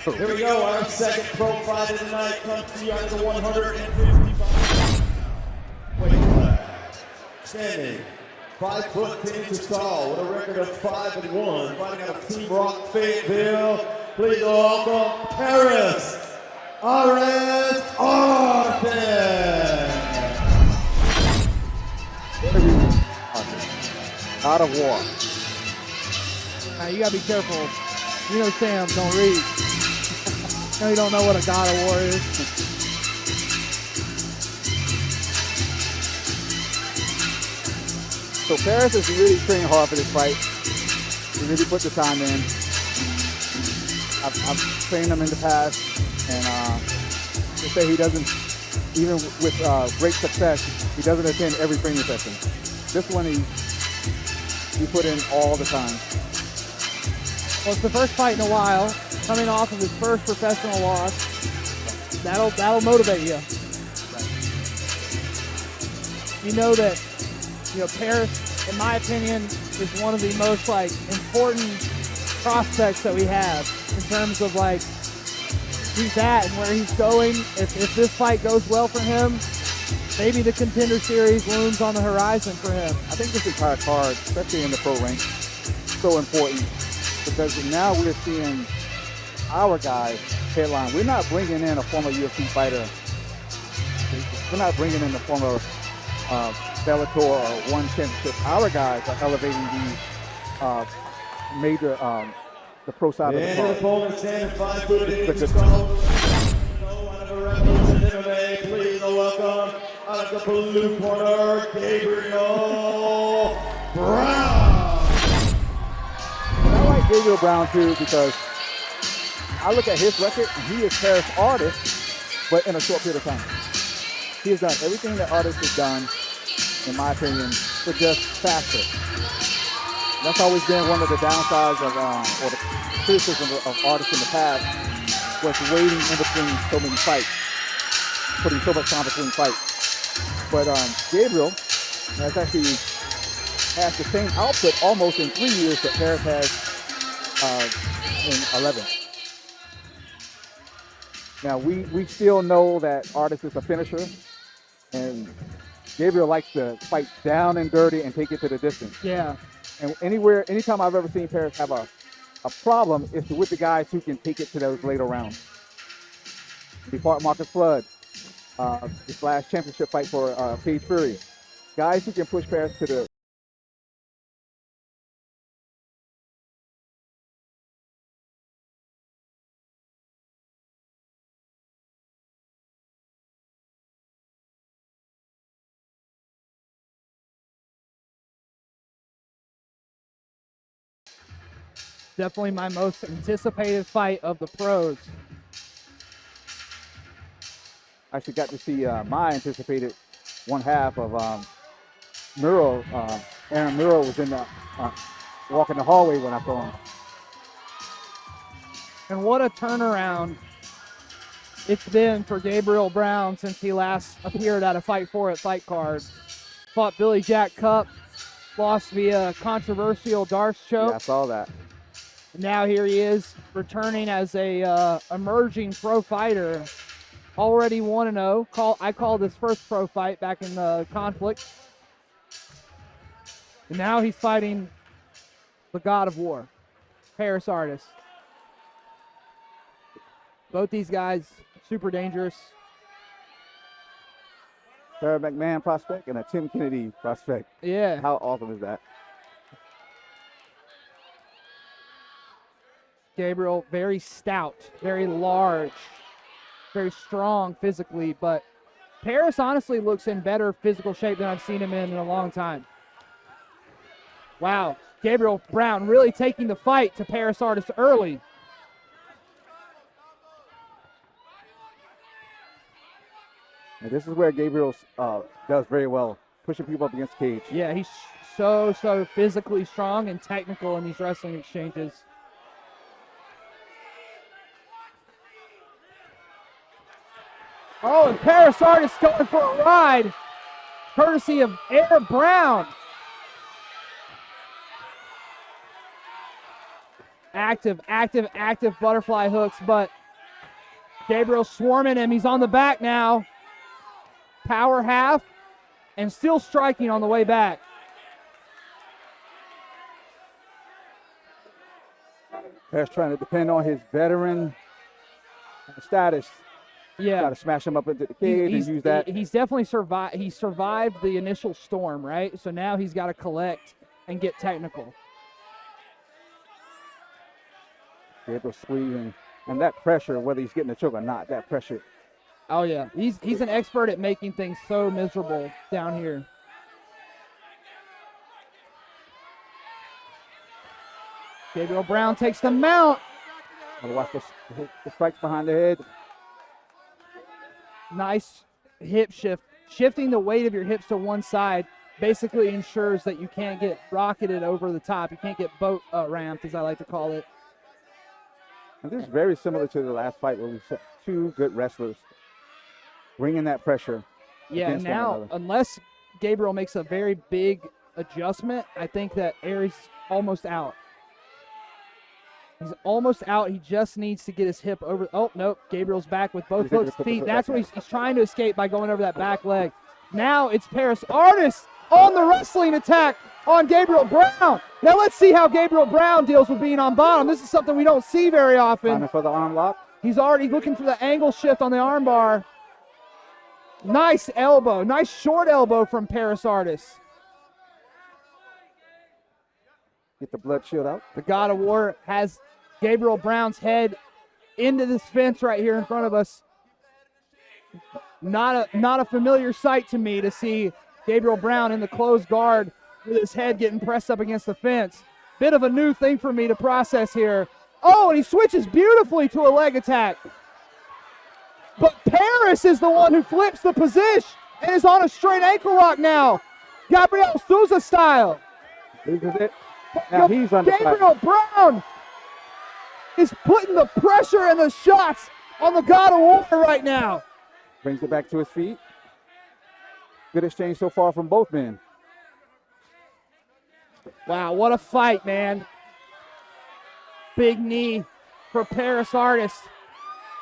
Here we go, our second pro fight of the night comes to you under the 155 weight class. Standing 5 foot 10 inches tall with a record of 5-1, fighting out of Team Rock Fayetteville. Please welcome Artis and God of War. Now you gotta be careful. You know Sam don't read. No, you don't know what a God of War is. So Paris is really training hard for this fight. He really put the time in. I've trained him in the past, and to say he doesn't, even with great success, he doesn't attend every training session. This one he put in all the time. Well, it's the first fight in a while, coming off of his first professional loss. That'll motivate you. You know that, Paris, in my opinion, is one of the most important prospects that we have in terms of he's at and where he's going. If this fight goes well for him, maybe the Contender Series looms on the horizon for him. I think this entire card, especially in the pro ranks, is so important because now we're seeing our guys headline. We're not bringing in a former UFC fighter. We're not bringing in the former Bellator or one championship. Our guys are elevating these major, the pro side of the card. Opponent standing 5 foot 8 inches tall. Please welcome out of the blue corner, Gaberial Brown. I like Gaberial Brown too because I look at his record and he is Paris Artis, but in a short period of time. He has done everything that Artis has done, in my opinion, but just faster. That's always been one of the downsides of, or the criticism of Artis in the past, was waiting in between so many fights, putting so much time between fights. But Gabriel has actually has the same output almost in 3 years that Paris has in 11. Now, we still know that Artis is a finisher, and Gabriel likes to fight down and dirty and take it to the distance. Yeah. And anytime I've ever seen Paris have a problem is with the guys who can take it to those later rounds. He fought Marcus Flood, this last championship fight for Cage Fury. Guys who can push Paris to the Definitely my most anticipated fight of the pros. I actually got to see my anticipated one half of Muro. Aaron Muro was in the walking the hallway when I saw him. And what a turnaround it's been for Gaberial Brown since he last appeared at a Fight For It fight card. Fought Billy Jack Cup, lost via controversial Darce choke. Yeah, I saw that. And now here he is returning as a emerging pro fighter. Already 1-0. I called his first pro fight back in the conflict. And now he's fighting the God of War, Paris Artis. Both these guys, super dangerous. Sarah McMahon prospect and a Tim Kennedy prospect. Yeah. How awesome is that? Gabriel, very stout, very large, very strong physically, but Paris honestly looks in better physical shape than I've seen him in a long time. Wow, Gaberial Brown really taking the fight to Paris Artis early. And this is where Gabriel does very well, pushing people up against the cage. Yeah, he's so physically strong and technical in these wrestling exchanges. Oh, and Paris Artis going for a ride, courtesy of Aaron Brown. active butterfly hooks, but Gabriel swarming him. He's on the back now. Power half and still striking on the way back. Paris trying to depend on his veteran status. Yeah. Got to smash him up into the cage and use that. He's definitely survived. He survived the initial storm, right? So now he's got to collect and get technical. Gabriel squeezing. And that pressure, whether he's getting the choke or not, that pressure. Oh, yeah. He's an expert at making things so miserable down here. Gabriel Brown takes the mount. Gotta watch the strikes behind the head. Nice hip shift. Shifting the weight of your hips to one side basically ensures that you can't get rocketed over the top. You can't get boat ramped, as I like to call it. And this is very similar to the last fight where we set two good wrestlers bringing that pressure. Yeah, now, unless Gabriel makes a very big adjustment, I think that Aries almost out. He's almost out. He just needs to get his hip over. Oh, nope. Gabriel's back with both hooks feet. That's what he's trying to escape by going over that back leg. Now it's Paris Artis on the wrestling attack on Gabriel Brown. Now let's see how Gabriel Brown deals with being on bottom. This is something we don't see very often. Timing for the arm lock. He's already looking for the angle shift on the arm bar. Nice elbow. Nice short elbow from Paris Artis. Get the blood shield out. The God of War has Gabriel Brown's head into this fence right here in front of us. Not a familiar sight to me to see Gabriel Brown in the closed guard with his head getting pressed up against the fence. Bit of a new thing for me to process here. Oh, and he switches beautifully to a leg attack. But Paris is the one who flips the position and is on a straight ankle lock now. Gabriel Souza style. This is it. Now he's on Gabriel Brown is putting the pressure and the shots on the God of War right now. Brings it back to his feet. Good exchange so far from both men. Wow, what a fight, man. Big knee for Paris Artis.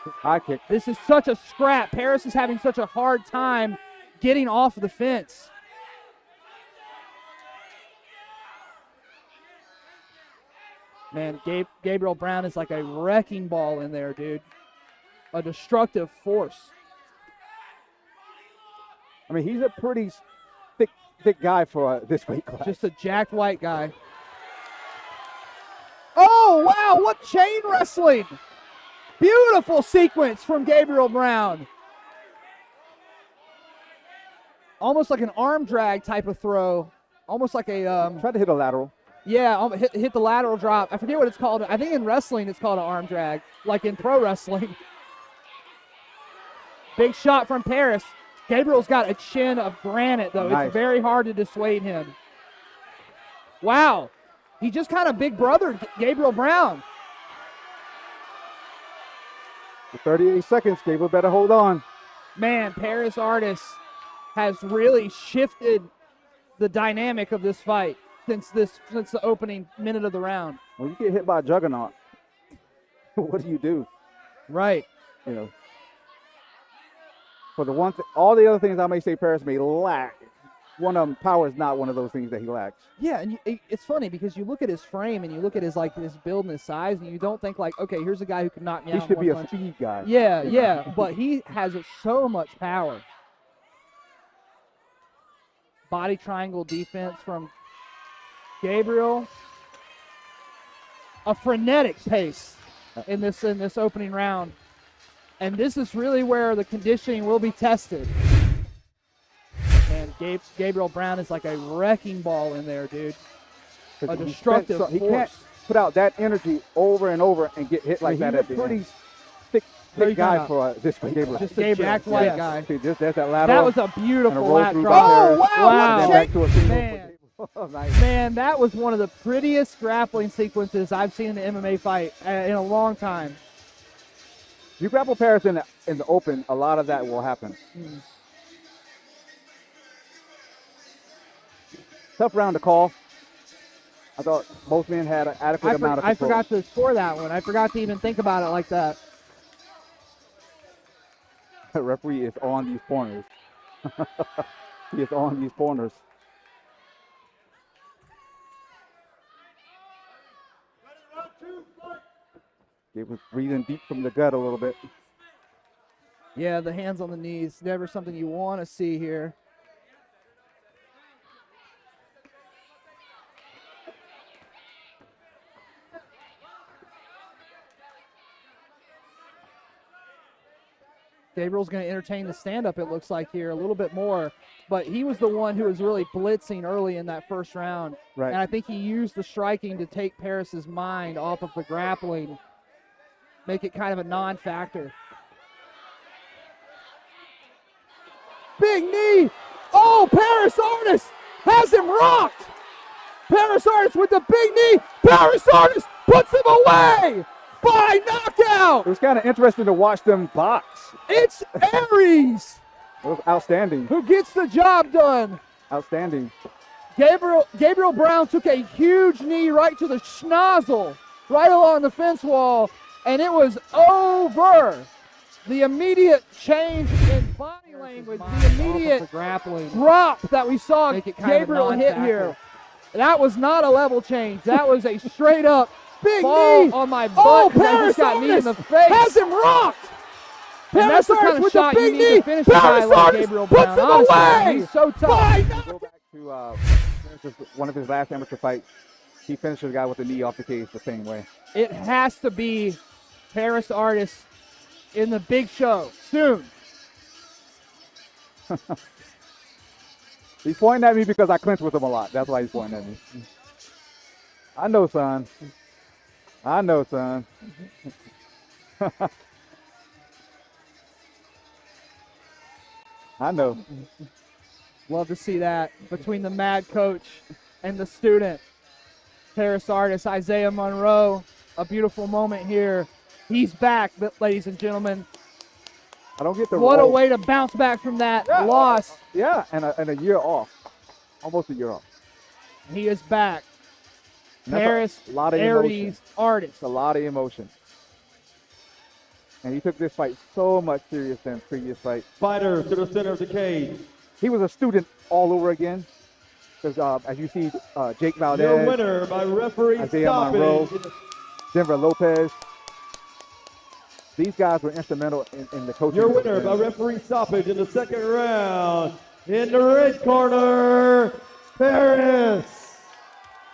High kick. This is such a scrap. Paris is having such a hard time getting off the fence. Man, Gabriel Brown is like a wrecking ball in there, dude. A destructive force. I mean, he's a pretty thick guy for this weight class. Just a jacked white guy. Oh, wow, what chain wrestling. Beautiful sequence from Gabriel Brown. Almost like an arm drag type of throw. Almost like a... Tried to hit a lateral. Yeah, hit the lateral drop. I forget what it's called. I think in wrestling it's called an arm drag, like in pro wrestling. Big shot from Paris. Gabriel's got a chin of granite, though. Nice. It's very hard to dissuade him. Wow. He just kind of big brothered Gabriel Brown. For 38 seconds, Gabriel better hold on. Man, Paris Artis has really shifted the dynamic of this fight since the opening minute of the round. When you get hit by a juggernaut, what do you do? Right. You know. For the one thing, all the other things I may say Paris may lack, one of them, power is not one of those things that he lacks. Yeah, and it's funny because you look at his frame and you look at his build and his size, and you don't think like, okay, here's a guy who can knock me out. He should be a speed guy. Yeah, but he has so much power. Body triangle defense from Gabriel. A frenetic pace in this opening round. And this is really where the conditioning will be tested. And Gabriel Brown is like a wrecking ball in there, dude. A destructive force. He can't put out that energy over and over and get hit like that at the end. He's a pretty thick guy for this Gabriel. Just a jacked white guy. See, there's that lateral. That was a beautiful lat drop. Oh, wow. Back to a Man. Oh, nice. Man, that was one of the prettiest grappling sequences I've seen in an MMA fight in a long time. You grapple Paris in the open, a lot of that will happen. Tough round to call. I thought both men had an adequate amount of I control. forgot to score that one. I forgot to even think about it like that. The referee is on these corners. He is on these corners. He was breathing deep from the gut a little bit. Yeah, the hands on the knees, never something you want to see here. Gabriel's going to entertain the stand-up, it looks like here, a little bit more. But he was the one who was really blitzing early in that first round. Right. And I think he used the striking to take Paris's mind off of the grappling, make it kind of a non-factor. Big knee. Oh, Paris Artis has him rocked. Paris Artis with the big knee. Paris Artis puts him away by knockout. It was kind of interesting to watch them box. It's Aries It was outstanding. who gets the job done. Outstanding. Gabriel Brown took a huge knee right to the schnozzle, right along the fence wall, and it was over. The immediate change in body language, the immediate drop that we saw Gabriel hit here, that was not a level change. That was a straight up big knee on my butt. Oh, I Paris just got knee in Artis the face. Has him rocked. And that's the kind of shot you need to finish a guy like Gabriel Brown. Honestly, he's so tough. Go back to one of his last amateur fights. He finished the guy with the knee off the cage the same way. It has to be Paris Artis in the big show soon. He's pointing at me because I clinch with him a lot. That's why he's pointing at me. I know, son. I know, son. I know. Love to see that between the mad coach and the student. Paris Artis, Isaiah Monroe, a beautiful moment here. He's back, ladies and gentlemen. I don't get the What a role. way to bounce back from that loss. Yeah, and a year off. Almost a year off. He is back. And that's Paris a lot of Aries emotion. Artis. It's a lot of emotion. And he took this fight so much serious than previous fights. Fighter to the center of the cage. He was a student all over again. Because as you see, Jake Valdez, Your winner by referee Isaiah Monroe, stoppage. Denver Lopez. These guys were instrumental in the coaching. Your winner by referee stoppage in the second round. In the red corner, Paris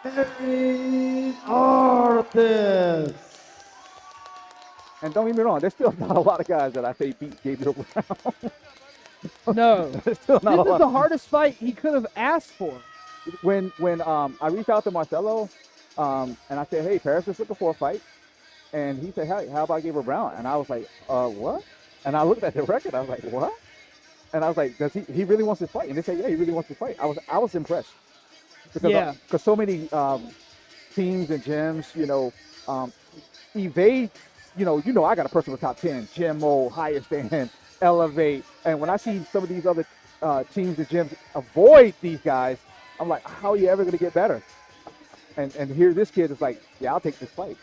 Aries Artis. And don't get me wrong, there's still not a lot of guys that I say beat Gabriel Brown. No. There's still not This a is lot. the hardest fight he could have asked for. When I reached out to Marcelo, and I said, hey, Paris is looking for a fight. And he said, hey, how about Gabriel Brown? And I was like, what? And I looked at the record. I was like, what? And I was like, does he really wants to fight? And they said, yeah, he really wants to fight. I was impressed. Because so many teams and gyms, evade, I got a personal top 10, Gym-O, Highest Stand, Elevate. And when I see some of these other teams and gyms avoid these guys, I'm like, how are you ever going to get better? And here this kid is like, yeah, I'll take this fight.